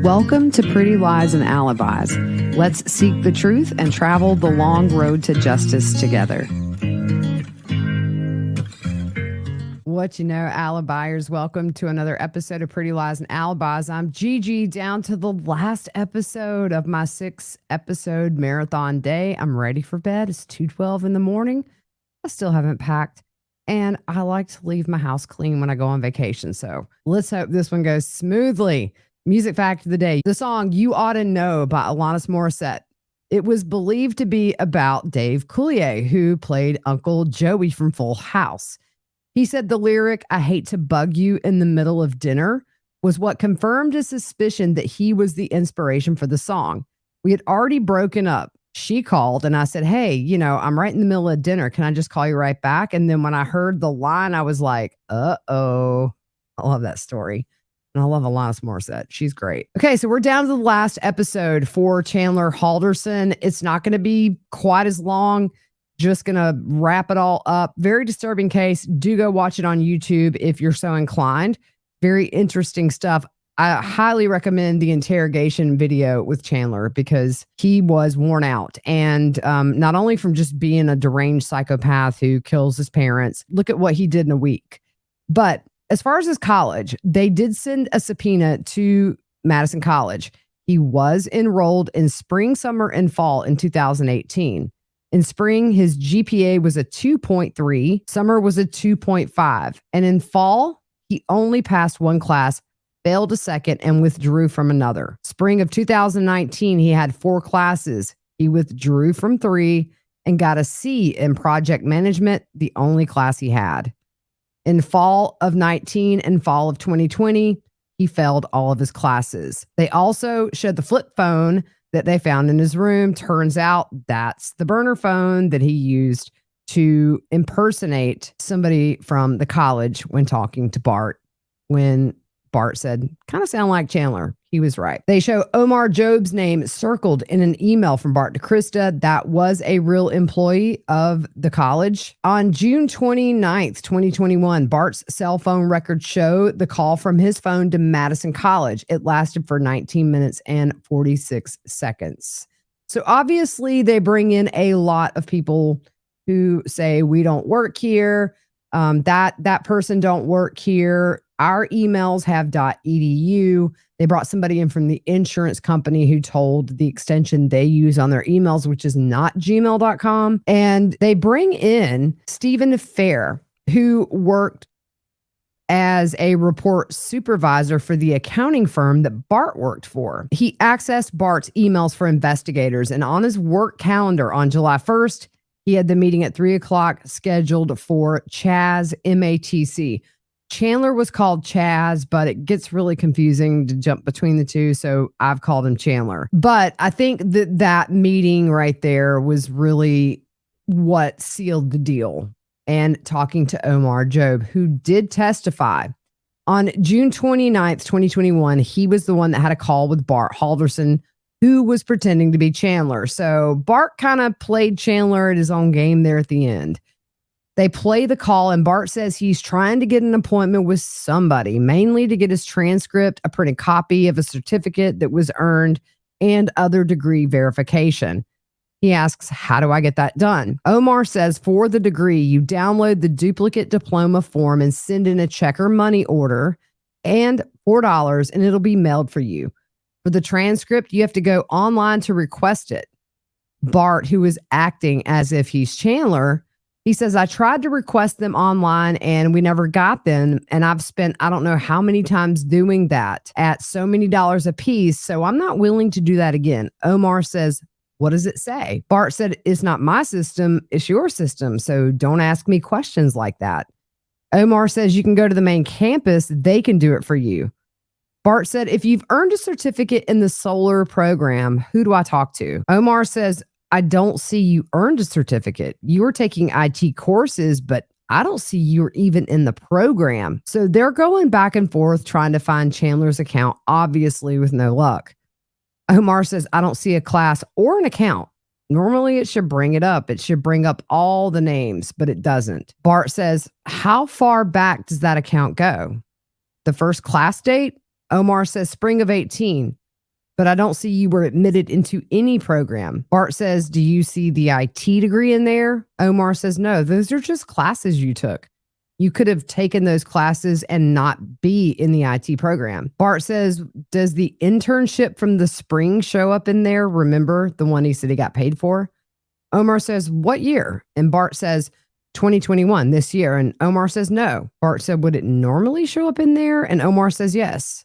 Welcome to Pretty Lies and Alibis. Let's seek the truth and travel the long road to justice together. What you know, Alibiers, welcome to another episode of Pretty Lies and Alibis. I'm Gigi, down to the last episode of my 6-episode marathon day. I'm ready for bed. It's 2:12 in the morning. I still haven't packed, and I like to leave my house clean when I go on vacation. So let's hope this one goes smoothly. Music fact of the day. The song You Ought to Know by Alanis Morissette. It was believed to be about Dave Coulier, who played Uncle Joey from Full House. He said the lyric, "I hate to bug you in the middle of dinner," was what confirmed his suspicion that he was the inspiration for the song. We had already broken up. She called and I said, "Hey, I'm right in the middle of dinner. Can I just call you right back?" And then when I heard the line, I was like, uh-oh. I love that story. And I love Alanis Morissette. She's great. Okay, so we're down to the last episode for Chandler Halderson. It's not going to be quite as long. Just going to wrap it all up. Very disturbing case. Do go watch it on YouTube if you're so inclined. Very interesting stuff. I highly recommend the interrogation video with Chandler because he was worn out. And not only from just being a deranged psychopath who kills his parents, look at what he did in a week. But as far as his college, they did send a subpoena to Madison College. He was enrolled in spring, summer, and fall in 2018. In spring, his GPA was a 2.3. Summer was a 2.5. And in fall, he only passed one class, failed a second, and withdrew from another. Spring of 2019, he had 4 classes. He withdrew from 3 and got a C in project management, the only class he had. In fall of 19 and fall of 2020, he failed all of his classes. They also showed the flip phone that they found in his room. Turns out that's the burner phone that he used to impersonate somebody from the college when talking to Bart. When Bart said, "Kind of sound like Chandler." He was right. They show Omar Job's name circled in an email from Bart to Krista. That was a real employee of the college. On June 29th, 2021, Bart's cell phone records show the call from his phone to Madison College. It lasted for 19 minutes and 46 seconds. So obviously they bring in a lot of people who say, "We don't work here. That person don't work here. Our emails have .edu. They brought somebody in from the insurance company who told the extension they use on their emails, which is not gmail.com. And they bring in Stephen Fair, who worked as a report supervisor for the accounting firm that Bart worked for. He accessed Bart's emails for investigators, and on his work calendar on July 1st, he had the meeting at 3:00 scheduled for Chaz, MATC. Chandler was called Chaz, but it gets really confusing to jump between the two, so I've called him Chandler. But I think that meeting right there was really what sealed the deal. And talking to Omar Job, who did testify. On June 29th, 2021, he was the one that had a call with Bart Halderson, who was pretending to be Chandler. So Bart kind of played Chandler at his own game there at the end. They play the call, and Bart says he's trying to get an appointment with somebody, mainly to get his transcript, a printed copy of a certificate that was earned, and other degree verification. He asks, "How do I get that done?" Omar says for the degree, you download the duplicate diploma form and send in a check or money order and $4, and it'll be mailed for you. For the transcript, you have to go online to request it. Bart, who is acting as if he's Chandler, he says, "I tried to request them online and we never got them. And I've spent, I don't know how many times doing that at so many dollars a piece. So I'm not willing to do that again." Omar says, "What does it say?" Bart said, "It's not my system, it's your system. So don't ask me questions like that." Omar says, "You can go to the main campus. They can do it for you." Bart said, "If you've earned a certificate in the solar program, who do I talk to?" Omar says, "I don't see you earned a certificate. You were taking IT courses, but I don't see you're even in the program." So they're going back and forth trying to find Chandler's account, obviously with no luck. Omar says, "I don't see a class or an account. Normally it should bring it up. It should bring up all the names, but it doesn't." Bart says, "How far back does that account go?" "The first class date?" Omar says, "Spring of 18. but I don't see you were admitted into any program. Bart says, do you see the IT degree in there? Omar says, no, those are just classes you took. You could have taken those classes and not be in the IT program. Bart says, does the internship from the spring show up in there? Remember the one he said he got paid for? Omar says, what year? And Bart says, 2021, this year. And Omar says, no. Bart said, would it normally show up in there? And Omar says, yes.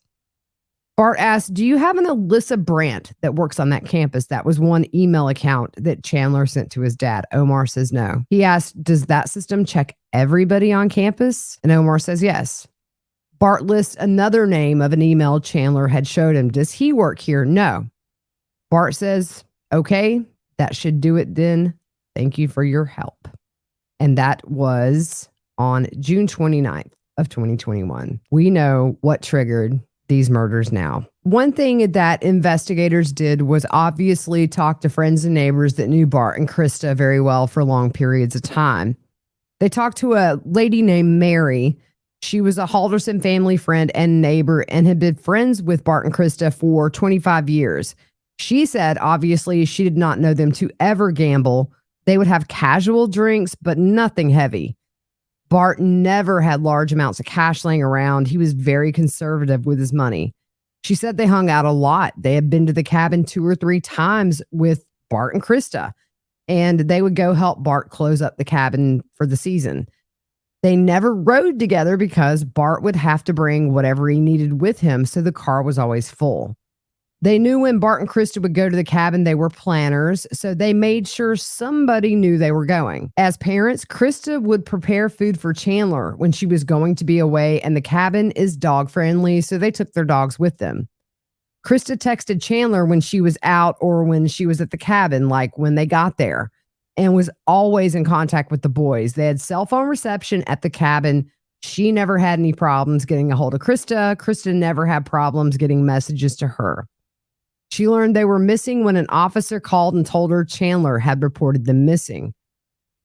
Bart asks, do you have an Alyssa Brandt that works on that campus? That was one email account that Chandler sent to his dad. Omar says no. He asks, does that system check everybody on campus? And Omar says yes. Bart lists another name of an email Chandler had showed him. Does he work here? No. Bart says, okay, that should do it then. Thank you for your help. And that was on June 29th of 2021. We know what triggered these murders now. One thing that investigators did was obviously talk to friends and neighbors that knew Bart and Krista very well for long periods of time. They talked to a lady named Mary. She was a Halderson family friend and neighbor and had been friends with Bart and Krista for 25 years. She said, obviously, she did not know them to ever gamble. They would have casual drinks, but nothing heavy. Bart never had large amounts of cash laying around. He was very conservative with his money. She said they hung out a lot. They had been to the cabin 2 or 3 times with Bart and Krista, and they would go help Bart close up the cabin for the season. They never rode together because Bart would have to bring whatever he needed with him, so the car was always full. They knew when Bart and Krista would go to the cabin, they were planners, so they made sure somebody knew they were going. As parents, Krista would prepare food for Chandler when she was going to be away, and the cabin is dog-friendly, so they took their dogs with them. Krista texted Chandler when she was out or when she was at the cabin, like when they got there, and was always in contact with the boys. They had cell phone reception at the cabin. She never had any problems getting a hold of Krista. Krista never had problems getting messages to her. She learned they were missing when an officer called and told her Chandler had reported them missing.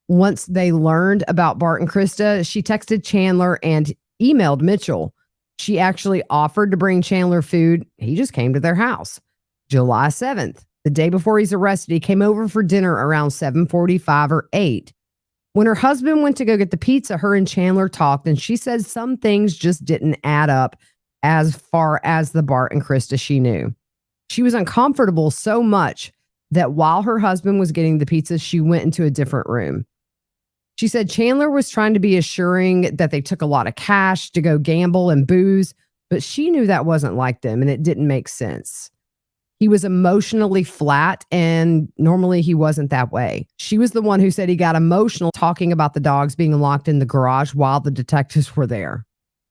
Once they learned about Bart and Krista, she texted Chandler and emailed Mitchell. She actually offered to bring Chandler food. He just came to their house. July 7th, the day before he's arrested, he came over for dinner around 7:45 or 8. When her husband went to go get the pizza, her and Chandler talked, and she said some things just didn't add up as far as the Bart and Krista she knew. She was uncomfortable so much that while her husband was getting the pizza, she went into a different room. She said Chandler was trying to be assuring that they took a lot of cash to go gamble and booze, but she knew that wasn't like them and it didn't make sense. He was emotionally flat, and normally he wasn't that way. She was the one who said he got emotional talking about the dogs being locked in the garage while the detectives were there.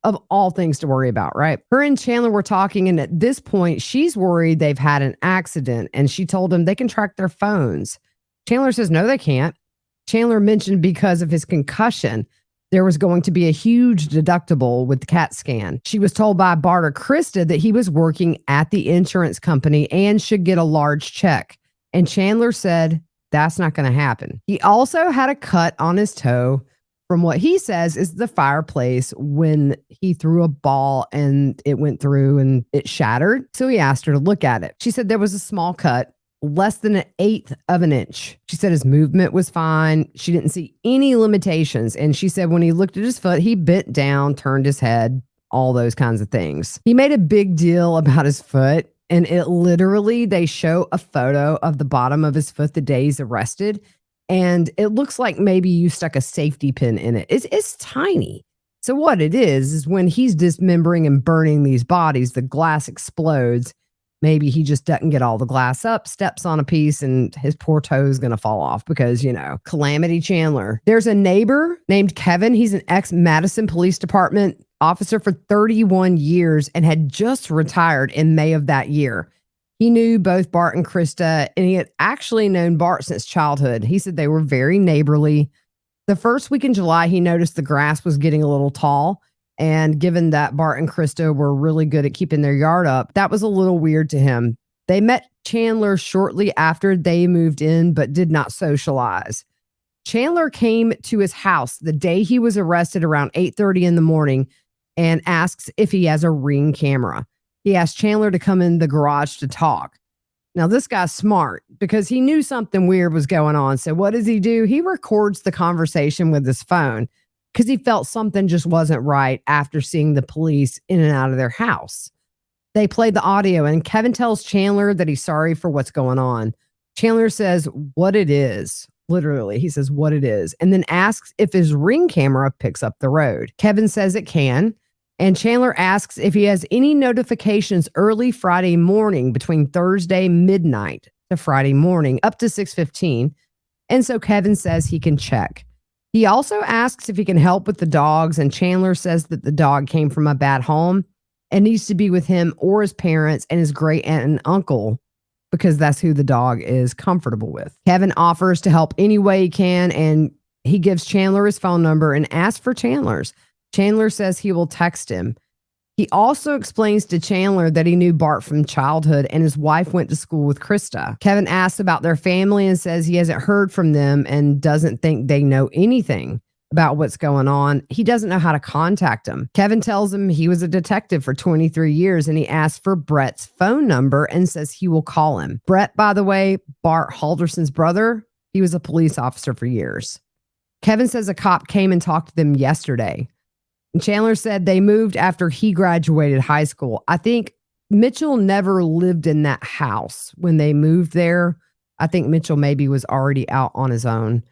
Of all things to worry about, right? Her and Chandler were talking, and at this point, she's worried they've had an accident, and she told him they can track their phones. Chandler says, no, they can't. Chandler mentioned because of his concussion, there was going to be a huge deductible with the CAT scan. She was told by Bart or Krista that he was working at the insurance company and should get a large check. And Chandler said, that's not going to happen. He also had a cut on his toe from what he says is the fireplace when he threw a ball and it went through and it shattered. So he asked her to look at it. She said there was a small cut, less than 1/8 of an inch. She said his movement was fine. She didn't see any limitations. And she said when he looked at his foot, he bent down, turned his head, all those kinds of things. He made a big deal about his foot. And it literally, they show a photo of the bottom of his foot the day he's arrested. And it looks like maybe you stuck a safety pin in it. It's tiny. So what it is when he's dismembering and burning these bodies, the glass explodes. Maybe he just doesn't get all the glass up, steps on a piece, and his poor toe is going to fall off because, Calamity Chandler. There's a neighbor named Kevin. He's an ex-Madison Police Department officer for 31 years and had just retired in May of that year. He knew both Bart and Krista, and he had actually known Bart since childhood. He said they were very neighborly. The first week in July, he noticed the grass was getting a little tall. And given that Bart and Krista were really good at keeping their yard up, that was a little weird to him. They met Chandler shortly after they moved in, but did not socialize. Chandler came to his house the day he was arrested around 8:30 in the morning and asks if he has a Ring camera. He asked Chandler to come in the garage to talk. Now, this guy's smart because he knew something weird was going on. So, what does he do? He records the conversation with his phone because he felt something just wasn't right after seeing the police in and out of their house. They played the audio, and Kevin tells Chandler that he's sorry for what's going on. Chandler says what it is. Literally, he says what it is, and then asks if his Ring camera picks up the road. Kevin says it can. And Chandler asks if he has any notifications early Friday morning between Thursday midnight to Friday morning up to 6:15. And so Kevin says he can check. He also asks if he can help with the dogs. And Chandler says that the dog came from a bad home and needs to be with him or his parents and his great aunt and uncle because that's who the dog is comfortable with. Kevin offers to help any way he can. And he gives Chandler his phone number and asks for Chandler's. Chandler says he will text him. He also explains to Chandler that he knew Bart from childhood and his wife went to school with Krista. Kevin asks about their family and says he hasn't heard from them and doesn't think they know anything about what's going on. He doesn't know how to contact them. Kevin tells him he was a detective for 23 years and he asks for Brett's phone number and says he will call him. Brett, by the way, Bart Halderson's brother, he was a police officer for years. Kevin says a cop came and talked to them yesterday. And Chandler said they moved after he graduated high school. I think Mitchell never lived in that house when they moved there. I think Mitchell maybe was already out on his own.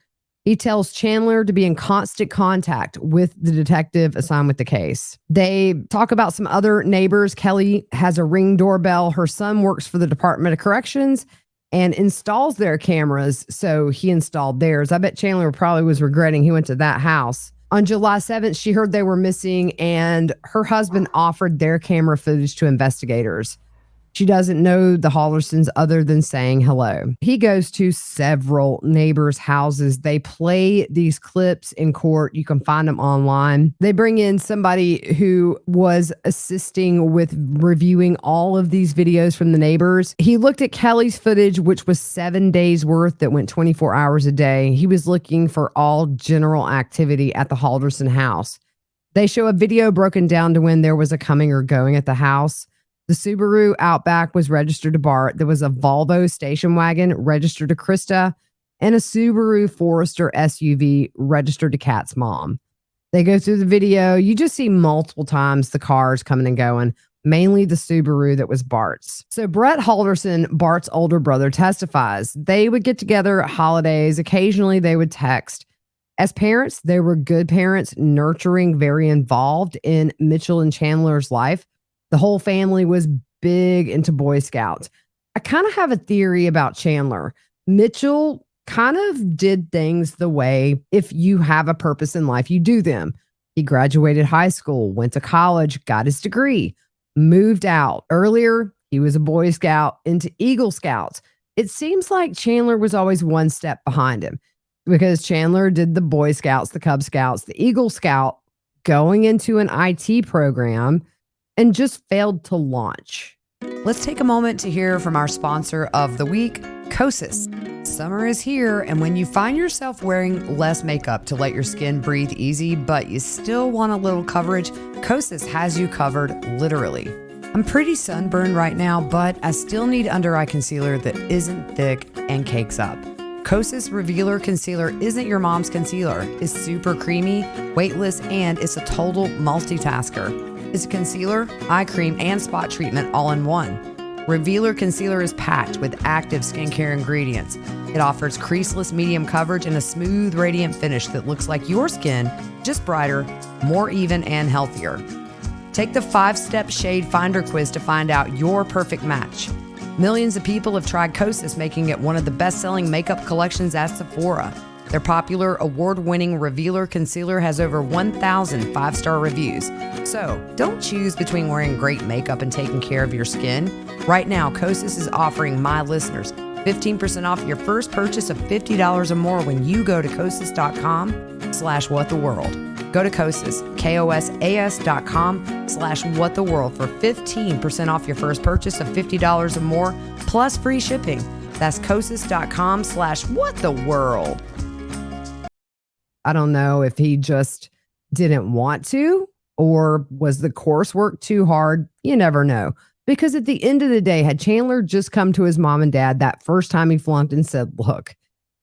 He tells Chandler to be in constant contact with the detective assigned with the case. They talk about some other neighbors. Kelly has a Ring doorbell. Her son works for the Department of Corrections and installs their cameras. So he installed theirs. I bet Chandler probably was regretting he went to that house. On July 7th, she heard they were missing and her husband offered their camera footage to investigators. She doesn't know the Haldersons other than saying hello. He goes to several neighbors' houses. They play these clips in court. You can find them online. They bring in somebody who was assisting with reviewing all of these videos from the neighbors. He looked at Kelly's footage, which was 7 days worth that went 24 hours a day. He was looking for all general activity at the Halderson house. They show a video broken down to when there was a coming or going at the house. The Subaru Outback was registered to Bart. There was a Volvo station wagon registered to Krista and a Subaru Forester SUV registered to Kat's mom. They go through the video. You just see multiple times the cars coming and going, mainly the Subaru that was Bart's. So Brett Halderson, Bart's older brother, testifies. They would get together at holidays. Occasionally they would text. As parents, they were good parents, nurturing, very involved in Mitchell and Chandler's life. The whole family was big into Boy Scouts. I kind of have a theory about Chandler. Mitchell kind of did things the way if you have a purpose in life, you do them. He graduated high school, went to college, got his degree, moved out. Earlier, he was a Boy Scout into Eagle Scouts. It seems like Chandler was always one step behind him because Chandler did the Boy Scouts, the Cub Scouts, the Eagle Scout, going into an IT program and just failed to launch. Let's take a moment to hear from our sponsor of the week, Kosas. Summer is here, and when you find yourself wearing less makeup to let your skin breathe easy, but you still want a little coverage, Kosas has you covered, literally. I'm pretty sunburned right now, but I still need under-eye concealer that isn't thick and cakes up. Kosas Revealer Concealer isn't your mom's concealer. It's super creamy, weightless, and it's a total multitasker. It's a concealer, eye cream, and spot treatment all in one. Revealer Concealer is packed with active skincare ingredients. It offers creaseless medium coverage and a smooth, radiant finish that looks like your skin, just brighter, more even, and healthier. Take the 5-step shade finder quiz to find out your perfect match. Millions of people have tried Kosas, making it one of the best-selling makeup collections at Sephora. Their popular award-winning Revealer Concealer has over 1,000 5-star reviews. So don't choose between wearing great makeup and taking care of your skin. Right now, Kosas is offering my listeners 15% off your first purchase of $50 or more when you go to kosas.com/whattheworld. Go to Kosas, KOSAS.com/whattheworld for 15% off your first purchase of $50 or more, plus free shipping. That's kosas.com/whattheworld. I don't know if he just didn't want to, or was the coursework too hard? You never know. Because at the end of the day, had Chandler just come to his mom and dad that first time he flunked and said, look,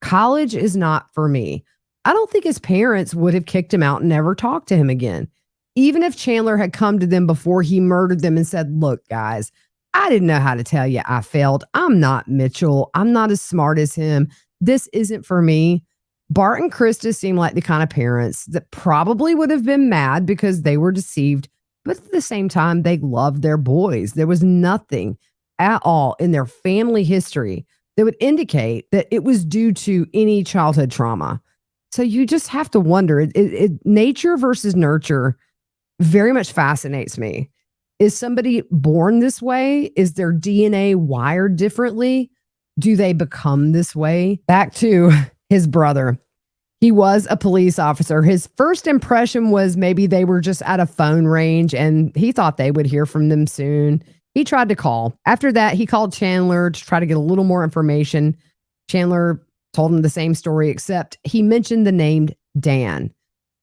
college is not for me, I don't think his parents would have kicked him out and never talked to him again. Even if Chandler had come to them before he murdered them and said, look, guys, I didn't know how to tell you I failed. I'm not Mitchell. I'm not as smart as him. This isn't for me. Bart and Krista seem like the kind of parents that probably would have been mad because they were deceived, but at the same time, they loved their boys. There was nothing at all in their family history that would indicate that it was due to any childhood trauma. So you just have to wonder, nature versus nurture very much fascinates me. Is somebody born this way? Is their DNA wired differently? Do they become this way? Back to his brother. He was a police officer. His first impression was maybe they were just at a phone range and he thought they would hear from them soon. He tried to call. After that, he called Chandler to try to get a little more information. Chandler told him the same story, except he mentioned the name Dan.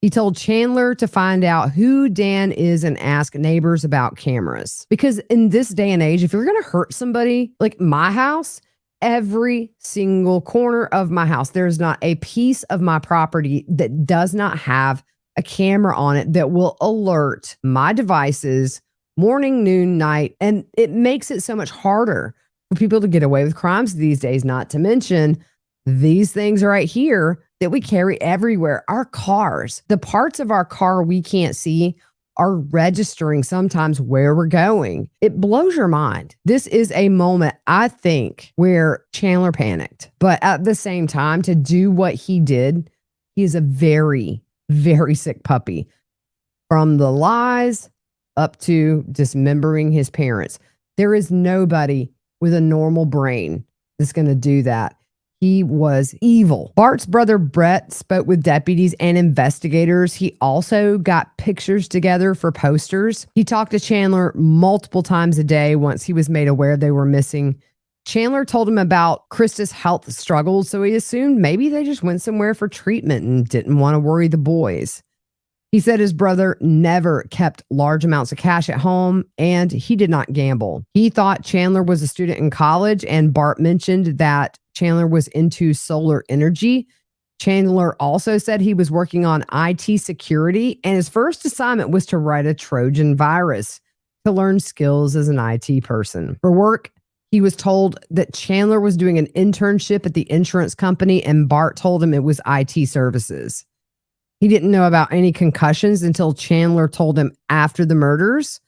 He told Chandler to find out who Dan is and ask neighbors about cameras. Because in this day and age, if you're going to hurt somebody, like my house, every single corner of my house, there's not a piece of my property that does not have a camera on it that will alert my devices morning, noon, night. And it makes it so much harder for people to get away with crimes these days, not to mention these things right here that we carry everywhere. Our cars, the parts of our car we can't see are registering sometimes where we're going. It blows your mind. This is a moment, I think, where Chandler panicked. But at the same time, to do what he did, he is a very, very sick puppy. From the lies up to dismembering his parents. There is nobody with a normal brain that's going to do that. He was evil. Bart's brother Brett spoke with deputies and investigators. He also got pictures together for posters. He talked to Chandler multiple times a day once he was made aware they were missing. Chandler told him about Krista's health struggles, so he assumed maybe they just went somewhere for treatment and didn't want to worry the boys. He said his brother never kept large amounts of cash at home and he did not gamble. He thought Chandler was a student in college, and Bart mentioned that Chandler was into solar energy. Chandler also said he was working on IT security, and his first assignment was to write a Trojan virus to learn skills as an IT person. For work, he was told that Chandler was doing an internship at the insurance company, and Bart told him it was IT services. He didn't know about any concussions until Chandler told him after the murders,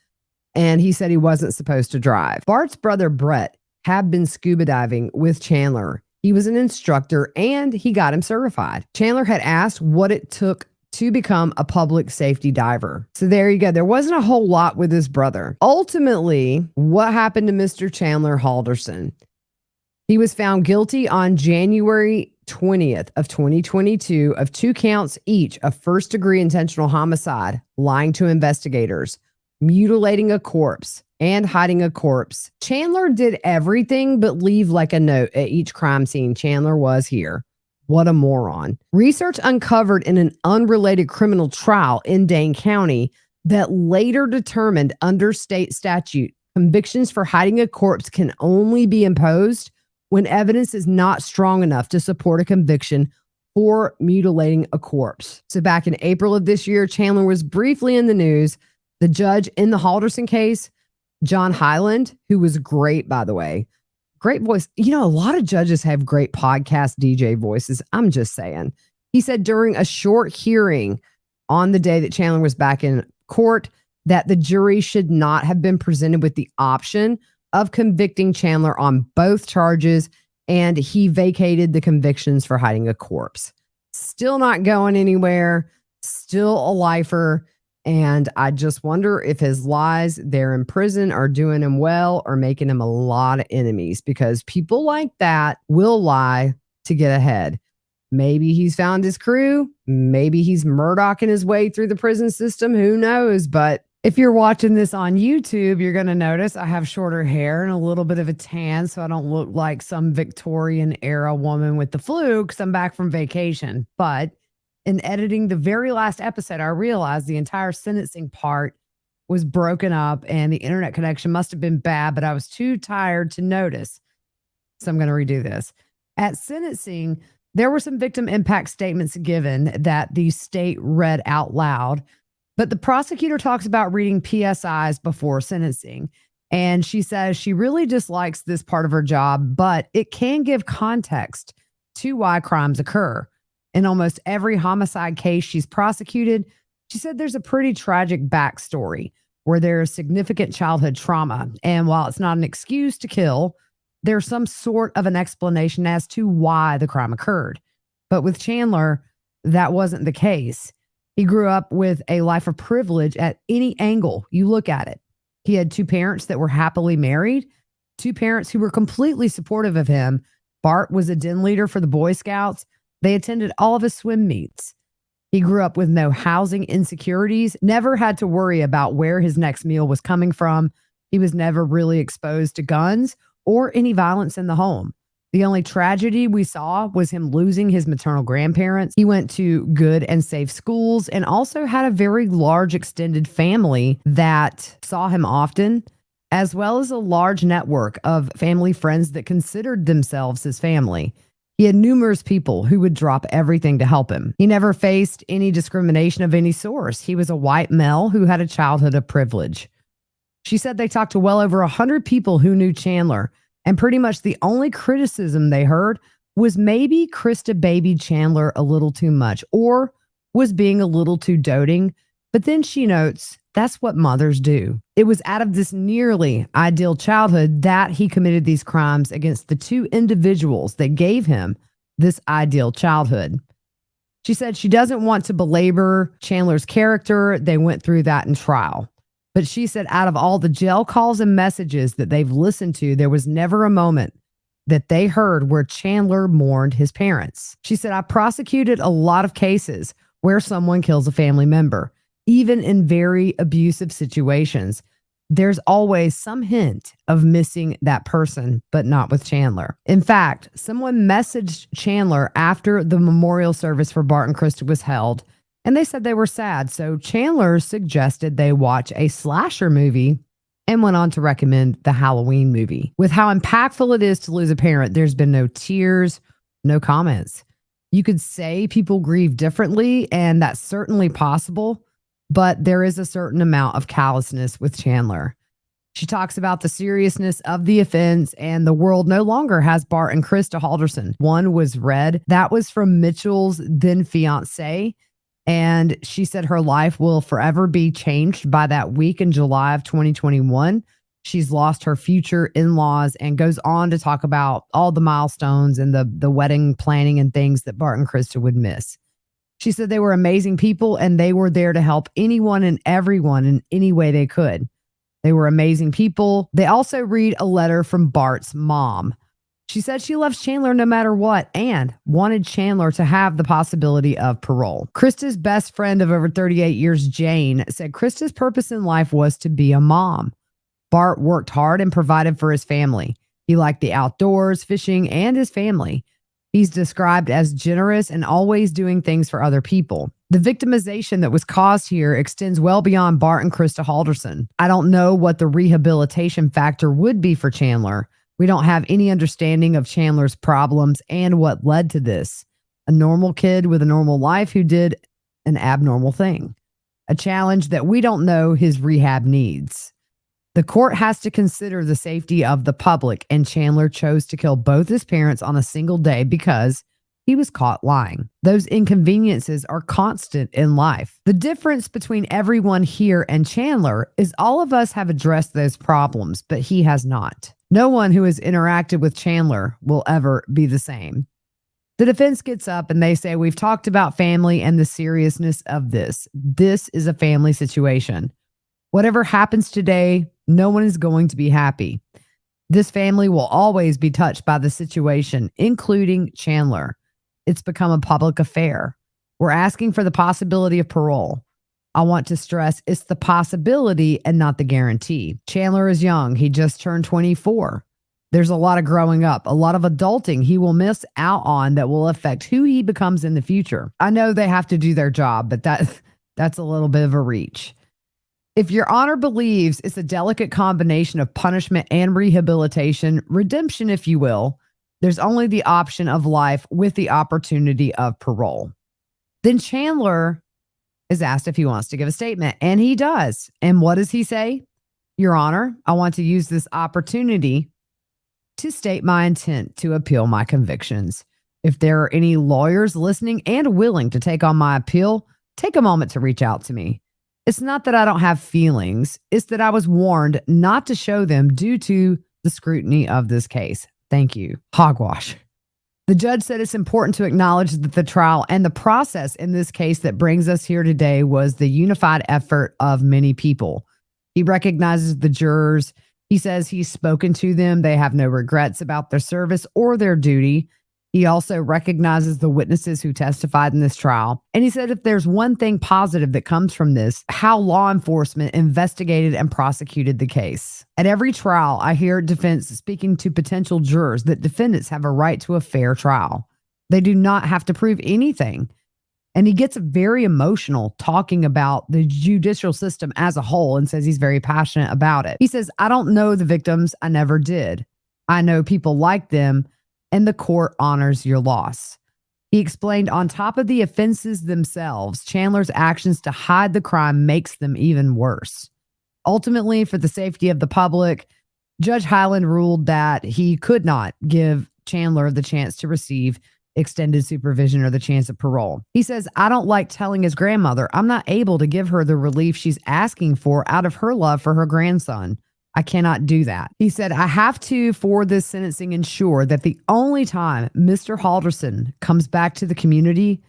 and he said he wasn't supposed to drive. Bart's brother Brett had been scuba diving with Chandler. He was an instructor and he got him certified. Chandler had asked what it took to become a public safety diver. So there you go. There wasn't a whole lot with his brother. Ultimately, what happened to Mr. Chandler Halderson? He was found guilty on January 20th of 2022 of 2 counts each of first-degree intentional homicide, lying to investigators, mutilating a corpse, and hiding a corpse. Chandler did everything but leave like a note at each crime scene. Chandler was here. What a moron. Research uncovered in an unrelated criminal trial in Dane County that later determined under state statute, convictions for hiding a corpse can only be imposed when evidence is not strong enough to support a conviction for mutilating a corpse. So back in April of this year, Chandler was briefly in the news. The judge in the Halderson case, John Hyland, who was great, by the way, great voice. You know, a lot of judges have great podcast DJ voices. I'm just saying. He said during a short hearing on the day that Chandler was back in court that the jury should not have been presented with the option of convicting Chandler on both charges, and he vacated the convictions for hiding a corpse. Still not going anywhere, still a lifer, and I just wonder if his lies there in prison are doing him well or making him a lot of enemies, because people like that will lie to get ahead. Maybe he's found his crew, maybe he's Murdocking his way through the prison system, who knows, but if you're watching this on YouTube, you're going to notice I have shorter hair and a little bit of a tan, so I don't look like some Victorian era woman with the flu because I'm back from vacation. But in editing the very last episode, I realized the entire sentencing part was broken up and the internet connection must have been bad, but I was too tired to notice. So I'm going to redo this. At sentencing, there were some victim impact statements given that the state read out loud, but the prosecutor talks about reading PSIs before sentencing. And she says she really dislikes this part of her job, but it can give context to why crimes occur. In almost every homicide case she's prosecuted, she said there's a pretty tragic backstory where there's significant childhood trauma. And while it's not an excuse to kill, there's some sort of an explanation as to why the crime occurred. But with Chandler, that wasn't the case. He grew up with a life of privilege at any angle you look at it. He had two parents that were happily married, two parents who were completely supportive of him. Bart was a den leader for the Boy Scouts. They attended all of his swim meets. He grew up with no housing insecurities, never had to worry about where his next meal was coming from. He was never really exposed to guns or any violence in the home. The only tragedy we saw was him losing his maternal grandparents. He went to good and safe schools and also had a very large extended family that saw him often, as well as a large network of family friends that considered themselves his family. He had numerous people who would drop everything to help him. He never faced any discrimination of any source. He was a white male who had a childhood of privilege. She said they talked to well over 100 people who knew Chandler, and pretty much the only criticism they heard was maybe Krista babied Chandler a little too much or was being a little too doting. But then she notes that's what mothers do. It was out of this nearly ideal childhood that he committed these crimes against the two individuals that gave him this ideal childhood. She said she doesn't want to belabor Chandler's character. They went through that in trial. But she said out of all the jail calls and messages that they've listened to, there was never a moment that they heard where Chandler mourned his parents. She said, I prosecuted a lot of cases where someone kills a family member, even in very abusive situations. There's always some hint of missing that person, but not with Chandler. In fact, someone messaged Chandler after the memorial service for Bart and Krista was held, and they said they were sad. So Chandler suggested they watch a slasher movie and went on to recommend the Halloween movie. With how impactful it is to lose a parent, there's been no tears, no comments. You could say people grieve differently, and that's certainly possible, but there is a certain amount of callousness with Chandler. She talks about the seriousness of the offense, and the world no longer has Bart and Krista Halderson. One was read. That was from Mitchell's then fiance. And she said her life will forever be changed by that week in July of 2021. She's lost her future in-laws and goes on to talk about all the milestones and the wedding planning and things that Bart and Krista would miss. She said they were amazing people and they were there to help anyone and everyone in any way they could. They were amazing people. They also read a letter from Bart's mom. She said she loves Chandler no matter what and wanted Chandler to have the possibility of parole. Krista's best friend of over 38 years, Jane, said Krista's purpose in life was to be a mom. Bart worked hard and provided for his family. He liked the outdoors, fishing, and his family. He's described as generous and always doing things for other people. The victimization that was caused here extends well beyond Bart and Krista Halderson. I don't know what the rehabilitation factor would be for Chandler. We don't have any understanding of Chandler's problems and what led to this. A normal kid with a normal life who did an abnormal thing. A challenge that we don't know his rehab needs. The court has to consider the safety of the public, and Chandler chose to kill both his parents on a single day because he was caught lying. Those inconveniences are constant in life. The difference between everyone here and Chandler is all of us have addressed those problems, but he has not. No one who has interacted with Chandler will ever be the same. The defense gets up and they say, we've talked about family and the seriousness of this. This is a family situation. Whatever happens today, no one is going to be happy. This family will always be touched by the situation, including Chandler. It's become a public affair. We're asking for the possibility of parole. I want to stress it's the possibility and not the guarantee. Chandler is young. He just turned 24. There's a lot of growing up, a lot of adulting he will miss out on that will affect who he becomes in the future. I know they have to do their job, but that's a little bit of a reach. If your honor believes it's a delicate combination of punishment and rehabilitation, redemption, if you will, there's only the option of life with the opportunity of parole. Then Chandler is asked if he wants to give a statement, and he does. And what does he say? Your Honor, I want to use this opportunity to state my intent to appeal my convictions. If there are any lawyers listening and willing to take on my appeal, take a moment to reach out to me. It's not that I don't have feelings, it's that I was warned not to show them due to the scrutiny of this case. Thank you. Hogwash. The judge said it's important to acknowledge that the trial and the process in this case that brings us here today was the unified effort of many people. He recognizes the jurors. He says he's spoken to them. They have no regrets about their service or their duty. He also recognizes the witnesses who testified in this trial. And he said if there's one thing positive that comes from this, how law enforcement investigated and prosecuted the case. At every trial, I hear defense speaking to potential jurors that defendants have a right to a fair trial. They do not have to prove anything. And he gets very emotional talking about the judicial system as a whole and says he's very passionate about it. He says, I don't know the victims. I never did. I know people like them, and the court honors your loss. He explained on top of the offenses themselves, Chandler's actions to hide the crime makes them even worse. Ultimately, for the safety of the public, Judge Hyland ruled that he could not give Chandler the chance to receive extended supervision or the chance of parole. He says, I don't like telling his grandmother I'm not able to give her the relief she's asking for out of her love for her grandson. I cannot do that. He said, I have to, for this sentencing, ensure that the only time Mr. Halderson comes back to the community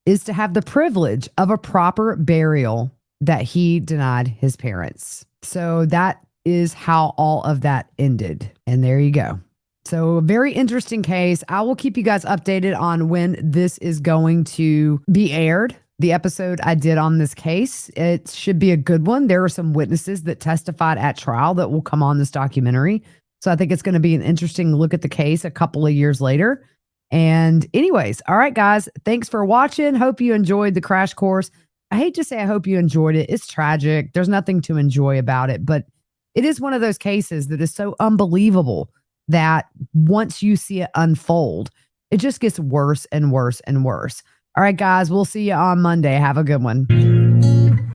is to have the privilege of a proper burial that he denied his parents. So that is how all of that ended. And there you go. So a very interesting case. I will keep you guys updated on when this is going to be aired. The episode I did on this case, it should be a good one. There are some witnesses that testified at trial that will come on this documentary. So I think it's going to be an interesting look at the case a couple of years later. And anyways, all right, guys, thanks for watching. Hope you enjoyed the crash course. I hate to say I hope you enjoyed it. It's tragic. There's nothing to enjoy about it, but it is one of those cases that is so unbelievable that once you see it unfold, it just gets worse and worse and worse. All right, guys, we'll see you on Monday. Have a good one.